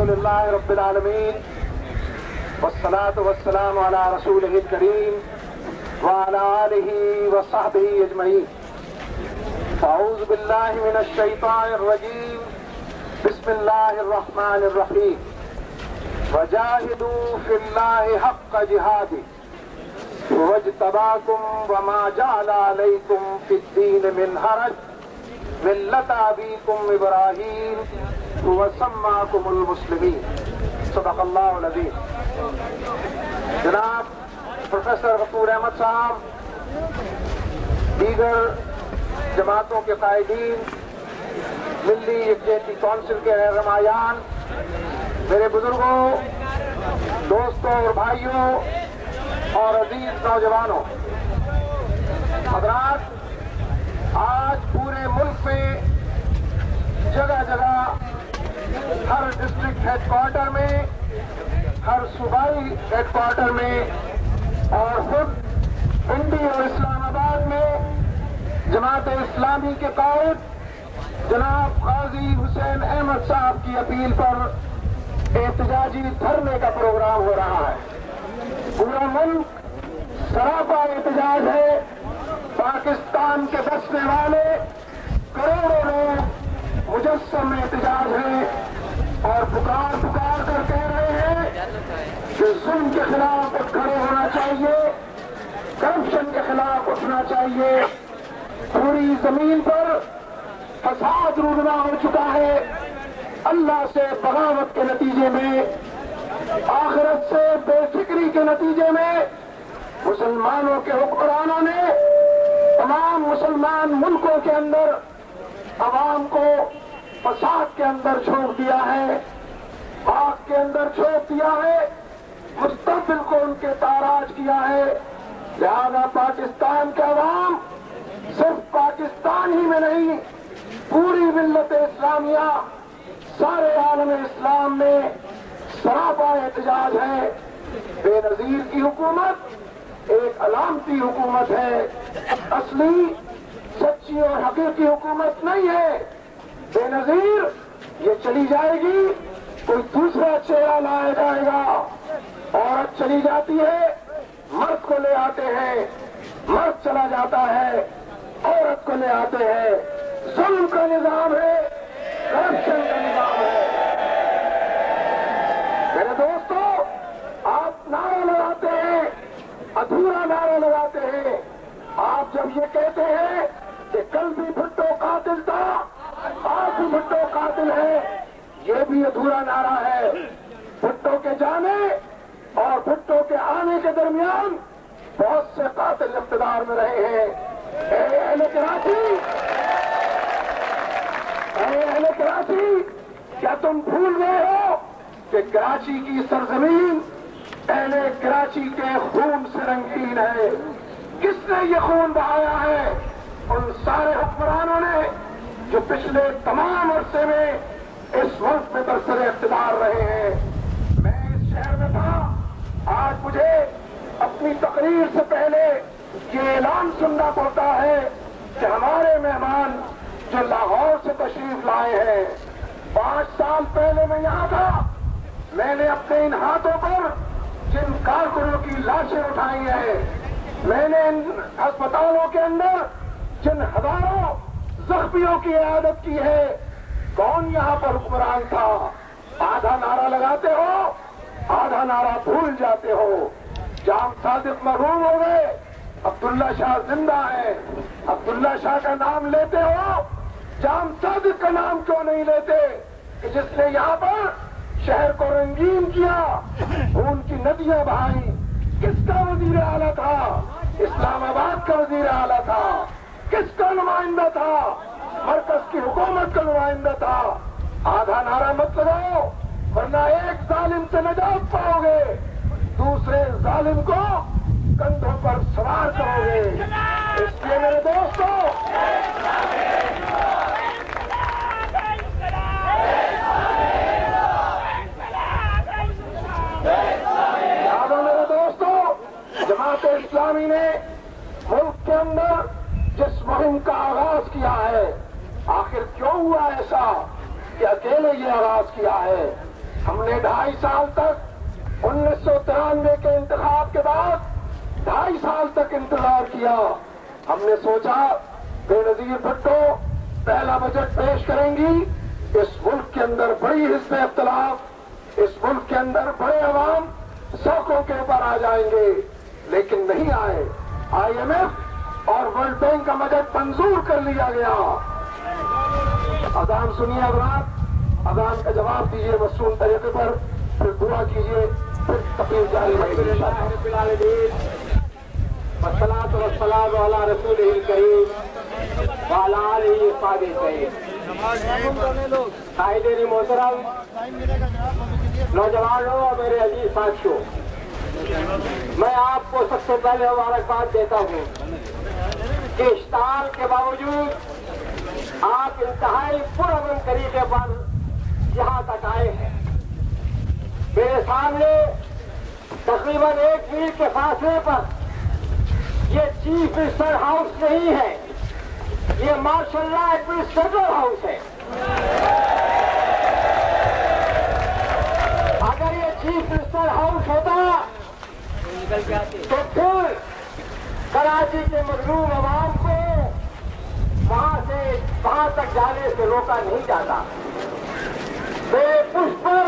للہ رب العالمین والصلاة والسلام علی رسولہ الکریم وعلی آلہ وصحبہ اجمعین. اعوذ باللہ من الشیطان الرجیم. بسم اللہ الرحمن الرحیم. وجاہدوا فی اللہ حق جہادہ واجتباکم وما جعل علیکم فی الدین من حرج ملت ابیکم ابراہیم وسماکم المسلمین. صدق اللہ العظیم. جناب پروفیسر غفور احمد صاحب، دیگر جماعتوں کے قائدین، ملی یکجہتی کونسل کے رہنمایان، میرے بزرگوں، دوستوں اور بھائیوں اور عزیز نوجوانوں، حضرات، آج پورے ملک میں جگہ جگہ ہر ڈسٹرکٹ ہیڈ کوارٹر میں، ہر صوبائی ہیڈ کوارٹر میں اور خود پنڈی اور اسلام آباد میں جماعت اسلامی کے قائد جناب قاضی حسین احمد صاحب کی اپیل پر احتجاجی دھرنے کا پروگرام ہو رہا ہے. پورا ملک سراپا احتجاج ہے. پاکستان کے بسنے والے کروڑوں لوگ مجسم احتجاج ہیں اور پکار کر کہہ رہے ہیں کہ ظلم کے خلاف کھڑے ہونا چاہیے، کرپشن کے خلاف اٹھنا چاہیے. پوری زمین پر فساد رونما ہو چکا ہے. اللہ سے بغاوت کے نتیجے میں، آخرت سے بے فکری کے نتیجے میں مسلمانوں کے حکمرانوں نے تمام مسلمان ملکوں کے اندر عوام کو فساد کے اندر چھوڑ دیا ہے، آگ کے اندر چھوڑ دیا ہے، مستقبل کو ان کے تاراج کیا ہے. لہذا پاکستان کے عوام صرف پاکستان ہی میں نہیں، پوری ملت اسلامیہ، سارے عالم اسلام میں سراپا احتجاج ہے. بے نظیر کی حکومت ایک علامتی حکومت ہے، اصلی سچی اور حقیقی حکومت نہیں ہے. بے نظیر یہ چلی جائے گی، کوئی دوسرا چہرہ لایا جائے گا. عورت چلی جاتی ہے، مرد کو لے آتے ہیں، مرد چلا جاتا ہے، عورت کو لے آتے ہیں. ظلم کا نظام ہے، کرپشن کا نظام ہے. میرے دوستوں، آپ نعرہ لگاتے ہیں، ادھورا نعرہ لگاتے ہیں. آپ جب یہ کہتے ہیں کہ کل بھی بھٹو قاتل تھا، آج بھی بھٹو قاتل ہے، یہ بھی ادھورا نعرہ ہے. بھٹو کے جانے اور بھٹو کے آنے کے درمیان بہت سے قاتل اقتدار میں رہے ہیں. اے اہل کراچی، کیا تم بھول گئے ہو کہ کراچی کی سرزمین اہل کراچی کے خون سے رنگین ہے؟ کس نے یہ خون بہایا ہے؟ ان سارے حکمرانوں نے جو پچھلے تمام عرصے میں اس ملک میں برسر اقتدار رہے ہیں. میں اس شہر میں تھا. آج مجھے اپنی تقریر سے پہلے یہ اعلان سننا پڑتا ہے کہ ہمارے مہمان جو لاہور سے تشریف لائے ہیں، 5 سال پہلے میں یہاں تھا. میں نے اپنے ان ہاتھوں پر جن کارکنوں کی لاشیں اٹھائی ہیں، میں نے ان ہسپتالوں کے اندر جن ہزاروں زخمیوں کی عیادت کی ہے، کون یہاں پر حکمران تھا؟ آدھا نعرہ لگاتے ہو، آدھا نعرہ بھول جاتے ہو. جام صادق محروم ہو گئے، عبداللہ شاہ زندہ ہے. عبداللہ شاہ کا نام لیتے ہو، جام صادق کا نام کیوں نہیں لیتے کہ جس نے یہاں پر شہر کو رنگین کیا، خون کی ندیاں بہائی؟ کس کا وزیر اعلیٰ تھا؟ اسلام آباد کا وزیر اعلیٰ تھا. کس کا نمائندہ تھا؟ مرکز کی حکومت کا نمائندہ تھا. آدھا نعرہ مت لگاؤ، ورنہ ایک ظالم سے نجات پاؤ گے، دوسرے ظالم کو کندھوں پر سوار کرو گے. اس لیے میرے دوستوں، جماعت اسلامی نے ملک کے اندر جس مہم کا آغاز کیا ہے، آخر کیوں ہوا ایسا کہ اکیلے یہ آغاز کیا ہے؟ ہم نے 2.5 سال تک 1993 کے انتخاب کے بعد 2.5 سال تک انتظار کیا. ہم نے سوچا بے نظیر بھٹو پہلا بجٹ پیش کریں گی، اس ملک کے اندر بڑی حزب اختلاف، اس ملک کے اندر بڑے عوام سڑکوں کے اوپر آ جائیں گے، لیکن نہیں آئے. IMF اور ورلڈ بینک کا بجٹ منظور کر لیا گیا. اذان سنیے حضرات، اذان کا جواب دیجیے مصنون طریقے پر، پھر دعا کیجیے، پھر تقریر جاری رہے گی انشاءاللہ. والصلاة والسلام علی رسولہ الکریم وعلی آلہ وصحبہ اجمعین. قائدین محترم، نوجوانوں اور میرے عزیز ساتھیوں، میں آپ کو سب سے پہلے مبارکباد دیتا ہوں کہ اشتعال کے باوجود آپ انتہائی پرامن طریقے پر یہاں تک آئے ہیں. میرے سامنے تقریباً 1 میل کے فاصلے پر یہ چیف منسٹر ہاؤس نہیں ہے، یہ ماشاء اللہ ایڈمنسٹریٹر ہاؤس ہے. اگر یہ چیف منسٹر ہاؤس ہوتا تو پھر کراچی کے مظلوم عوام کو وہاں سے وہاں تک جانے سے روکا نہیں جاتا. میرے پشت پر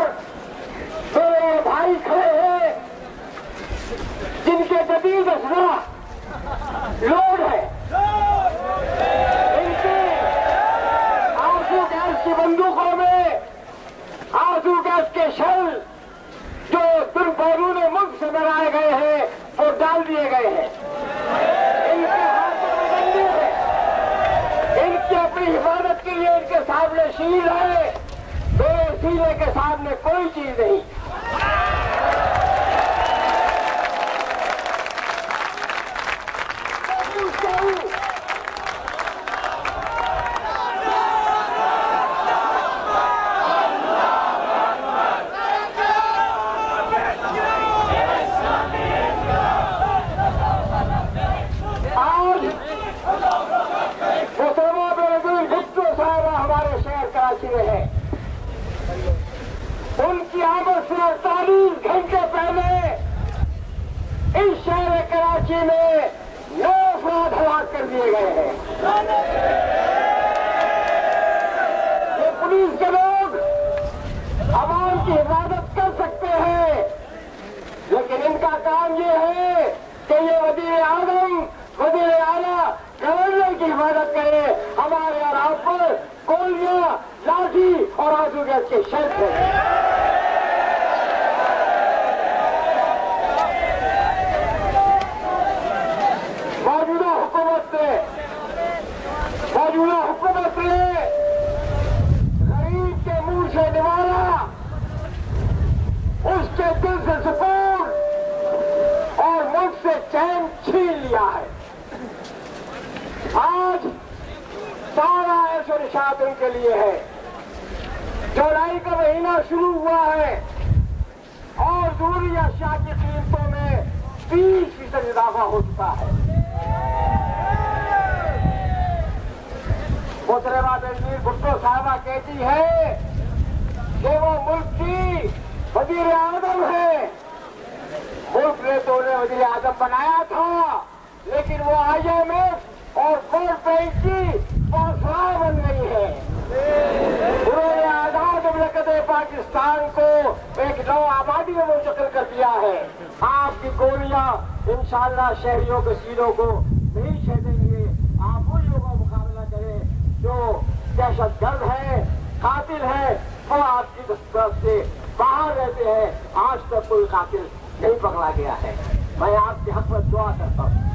میرے بھائی کھڑے ہیں جن کے جدید اسلحہ لوڈ ہے، ان کے آنسو گیس کی بندوقوں میں آنسو گیس کے شل جو بیرون ملک سے بنائے گئے ہیں وہ ڈال دیے گئے ہیں. ان کے ہاتھوں میں بندوق ہے، ان کی اپنی حفاظت کے لیے ان کے سامنے شیل ہے، میرے سینے کے سامنے کوئی چیز نہیں. ان کی آمد سے 48 گھنٹے پہلے اس شہر کراچی میں 9 افراد ہلاک کر دیے گئے ہیں. یہ پولیس کے لوگ عوام کی حفاظت کر سکتے ہیں، لیکن ان کا کام یہ ہے کہ یہ وزیر اعظم، وزیر اعلیٰ، گورنر کی حفاظت کرے. ہمارے اور آپ پر گولیاں، لاٹھی اور آنسو گیس کے شیل ہیں. موجودہ حکومت نے غریب کے منہ سے نوالا، اس کے دل سے سکون اور ملک سے چین چھین لیا ہے. آج سارا ایسے نشاط ان کے لیے ہے. جولائی کا مہینہ شروع ہوا ہے اور ضروری اشیاء کی قیمتوں میں 20% اضافہ ہو چکا ہے. محترمہ بے نظیر بھٹو صاحبہ کہتی ہے کہ وہ ملک کی وزیر اعظم ہے. ملک نے تو انہیں وزیر اعظم بنایا تھا، لیکن وہ IMF اور ورلڈ بینک کی پاسراں بن گئی ہے. انہوں نے آزاد مملکت پاکستان کو ایک نو آبادی میں منتقل کر دیا ہے. آپ کی گولیاں انشاءاللہ شہریوں کے سینوں کو نہیں چھیدیں گے. آپ ان لوگوں کا مقابلہ کریں جو دہشت گرد ہے، قاتل ہے، وہ آپ کی دسترس سے باہر رہتے ہیں. آج تک کوئی قاتل نہیں پکڑا گیا ہے. میں آپ کے حق میں دعا کرتا ہوں،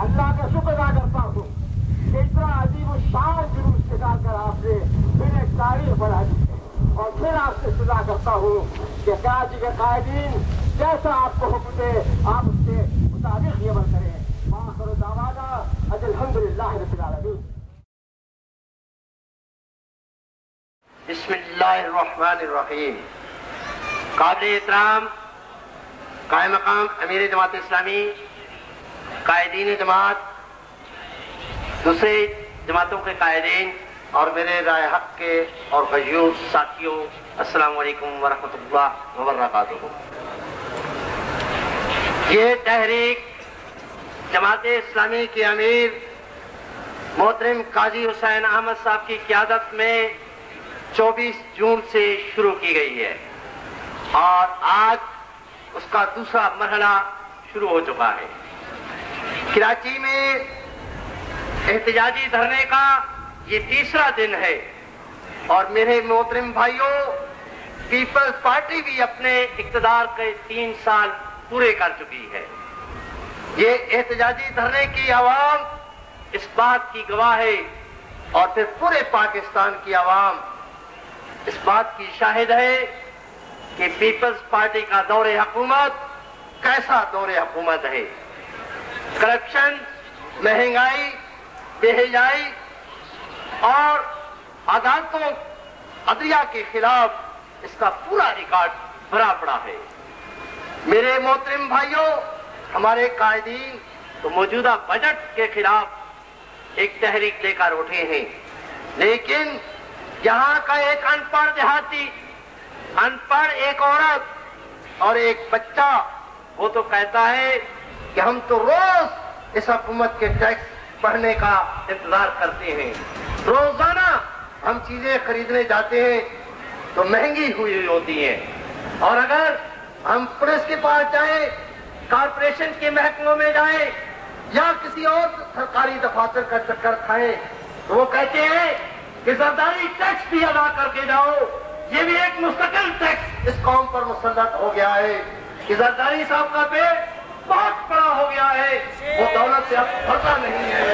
اللہ کا شکر ادا کرتا ہوں کہ اتنا عجیب الشان جلوس نکال کر آپ نے پھر ایک تاریخ بنا دی ہے. اور پھر آپ سے سزا کرتا ہوں کہ کراچی کے قائدین جیسا آپ کو حکم دے آپ اس کے مطابق یہ عمل کریں. وآخر دعوانا ان الحمدللہ رب العالمین. بسم اللہ الرحمن الرحیم. قابل احترام قائم مقام امیر جماعت اسلامی، قائدین جماعت، دوسرے جماعتوں کے قائدین، اور میرے رائے حق کے اور غیور ساتھیوں، السلام علیکم ورحمۃ اللہ وبرکاتہ۔ یہ تحریک جماعت اسلامی کے امیر محترم قاضی حسین احمد صاحب کی قیادت میں 24 جون سے شروع کی گئی ہے اور آج اس کا دوسرا مرحلہ شروع ہو چکا ہے۔ کراچی میں احتجاجی دھرنے کا یہ تیسرا دن ہے اور میرے محترم بھائیوں، پیپلز پارٹی بھی اپنے اقتدار کے 3 سال پورے کر چکی ہے۔ یہ احتجاجی دھرنے کی عوام اس بات کی گواہ ہے اور پھر پورے پاکستان کی عوام اس بات کی شاہد ہے کہ پیپلز پارٹی کا دور حکومت کیسا دور حکومت ہے۔ کرپشن، مہنگائی، بے حیائی اور عدالتوں عدلیہ کے خلاف اس کا پورا ریکارڈ بھرا پڑا ہے۔ میرے محترم بھائیوں، ہمارے قائدین تو موجودہ بجٹ کے خلاف ایک تحریک لے کر اٹھے ہیں، لیکن یہاں کا ایک ان پڑھ دیہاتی، ان پڑھ ایک عورت اور ایک بچہ وہ تو کہتا ہے کہ ہم تو روز اس حکومت کے ٹیکس بڑھنے کا انتظار کرتے ہیں، روزانہ ہم چیزیں خریدنے جاتے ہیں تو مہنگی ہوئی ہوتی ہیں، اور اگر ہم پولیس کے پاس جائیں، کارپوریشن کے محکموں میں جائیں یا کسی اور سرکاری دفاتر کا چکر کھائیں تو وہ کہتے ہیں کہ زرداری ٹیکس بھی ادا کر کے جاؤ۔ یہ بھی ایک مستقل ٹیکس اس قوم پر مسلط ہو گیا ہے کہ زرداری صاحب کا پیٹ بہت بڑا ہو گیا ہے، وہ دولت سے اب بھرتا نہیں ہے۔